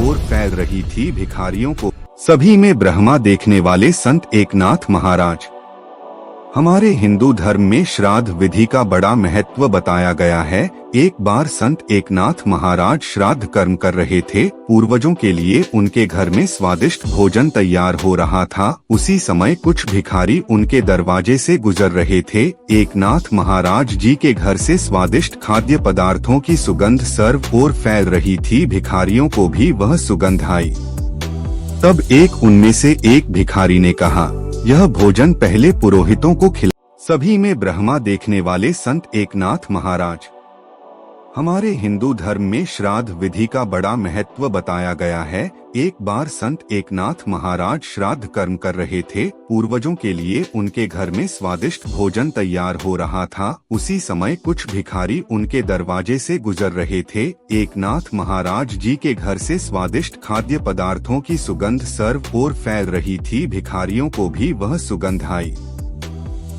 ओर फैल रही थी भिखारियों को सभी में ब्रह्मा देखने वाले संत एकनाथ महाराज। हमारे हिंदू धर्म में श्राद्ध विधि का बड़ा महत्व बताया गया है। एक बार संत एकनाथ महाराज श्राद्ध कर्म कर रहे थे। पूर्वजों के लिए उनके घर में स्वादिष्ट भोजन तैयार हो रहा था। उसी समय कुछ भिखारी उनके दरवाजे से गुजर रहे थे। एकनाथ महाराज जी के घर से स्वादिष्ट खाद्य पदार्थों की सुगंध सर्व ओर फैल रही थी। भिखारियों को भी वह सुगंध आई। तब उनमें से एक भिखारी ने कहा, यह भोजन पहले पुरोहितों को खिला। सभी में ब्रह्मा देखने वाले संत एकनाथ महाराज। हमारे हिंदू धर्म में श्राद्ध विधि का बड़ा महत्व बताया गया है। एक बार संत एकनाथ महाराज श्राद्ध कर्म कर रहे थे। पूर्वजों के लिए उनके घर में स्वादिष्ट भोजन तैयार हो रहा था। उसी समय कुछ भिखारी उनके दरवाजे से गुजर रहे थे। एकनाथ महाराज जी के घर से स्वादिष्ट खाद्य पदार्थों की सुगंध सर्व ओर फैल रही थी। भिखारियों को भी वह सुगंध आई।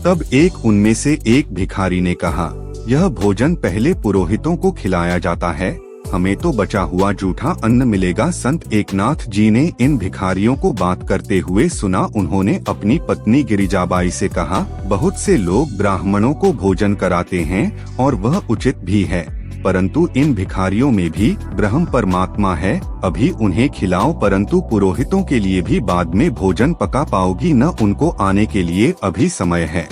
तब उनमें से एक भिखारी ने कहा, यह भोजन पहले पुरोहितों को खिलाया जाता है, हमें तो बचा हुआ जूठा अन्न मिलेगा। संत एकनाथ जी ने इन भिखारियों को बात करते हुए सुना। उन्होंने अपनी पत्नी गिरिजाबाई से कहा, बहुत से लोग ब्राह्मणों को भोजन कराते हैं और वह उचित भी है, परंतु इन भिखारियों में भी ब्रह्म परमात्मा है। अभी उन्हें खिलाओ, परंतु पुरोहितों के लिए भी बाद में भोजन पका पाओगी न, उनको आने के लिए अभी समय है।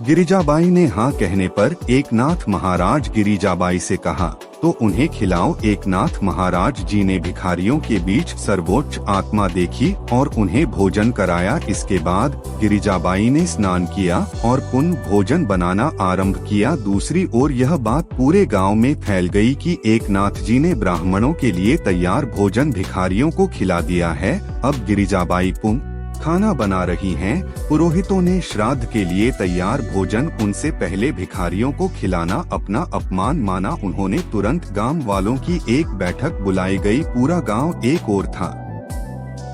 गिरिजाबाई ने हाँ कहने पर एकनाथ महाराज गिरिजाबाई से कहा, तो उन्हें खिलाओ। एकनाथ महाराज जी ने भिखारियों के बीच सर्वोच्च आत्मा देखी और उन्हें भोजन कराया। इसके बाद गिरिजाबाई ने स्नान किया और पुनः भोजन बनाना आरंभ किया। दूसरी ओर यह बात पूरे गांव में फैल गई कि एकनाथ जी ने ब्राह्मणों के लिए तैयार भोजन भिखारियों को खिला दिया है। अब गिरिजाबाई पुनः खाना बना रही हैं। पुरोहितों ने श्राद्ध के लिए तैयार भोजन उनसे पहले भिखारियों को खिलाना अपना अपमान माना। उन्होंने तुरंत गांव वालों की एक बैठक बुलाई गई। पूरा गांव एक ओर था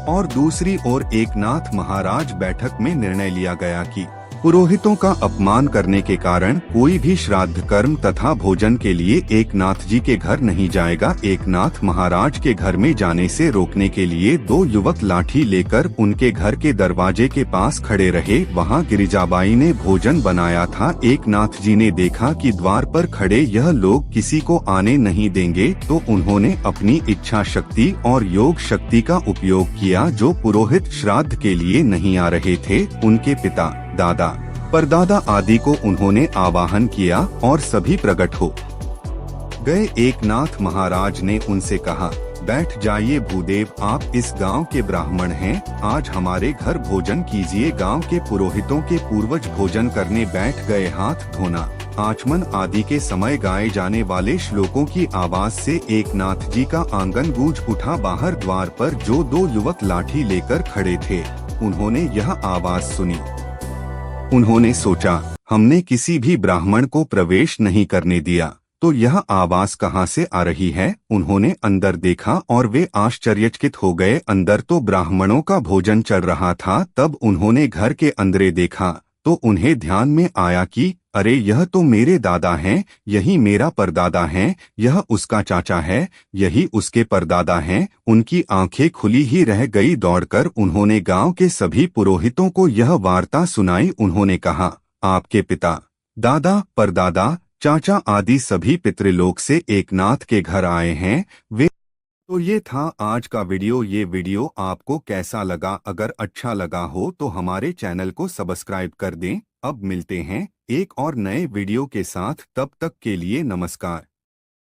और दूसरी ओर एकनाथ महाराज बैठक में निर्णय लिया गया कि पुरोहितों का अपमान करने के कारण कोई भी श्राद्ध कर्म तथा भोजन के लिए एकनाथ जी के घर नहीं जाएगा। एकनाथ महाराज के घर में जाने से रोकने के लिए दो युवक लाठी लेकर उनके घर के दरवाजे के पास खड़े रहे। वहां गिरिजाबाई ने भोजन बनाया था। एकनाथ जी ने देखा कि द्वार पर खड़े यह लोग किसी को आने नहीं देंगे, तो उन्होंने अपनी इच्छा शक्ति और योग शक्ति का उपयोग किया। जो पुरोहित श्राद्ध के लिए नहीं आ रहे थे, उनके पिता, दादा, परदादा आदि को उन्होंने आवाहन किया और सभी प्रकट हो गए। एकनाथ महाराज ने उनसे कहा, बैठ जाइए भूदेव, आप इस गांव के ब्राह्मण हैं, आज हमारे घर भोजन कीजिए। गांव के पुरोहितों के पूर्वज भोजन करने बैठ गए। हाथ धोना, आचमन आदि के समय गाए जाने वाले श्लोकों की आवाज से एकनाथ जी का आंगन गूंज उठा। बाहर द्वार पर जो दो युवक लाठी लेकर खड़े थे, उन्होंने यह आवाज सुनी। उन्होंने सोचा, हमने किसी भी ब्राह्मण को प्रवेश नहीं करने दिया, तो यह आवाज कहाँ से आ रही है। उन्होंने अंदर देखा और वे आश्चर्यचकित हो गए। अंदर तो ब्राह्मणों का भोजन चल रहा था। तब उन्होंने घर के अंदर देखा तो उन्हें ध्यान में आया कि अरे, यह तो मेरे दादा हैं, यही मेरा परदादा है, यह उसका चाचा है, यही उसके परदादा हैं। उनकी आंखें खुली ही रह गई। दौड़कर उन्होंने गांव के सभी पुरोहितों को यह वार्ता सुनाई। उन्होंने कहा, आपके पिता, दादा, परदादा, चाचा आदि सभी पितृलोक से एकनाथ के घर आए हैं। वे तो ये था आज का वीडियो। ये वीडियो आपको कैसा लगा? अगर अच्छा लगा हो तो हमारे चैनल को सब्सक्राइब कर दें। अब मिलते हैं एक और नए वीडियो के साथ, तब तक के लिए नमस्कार।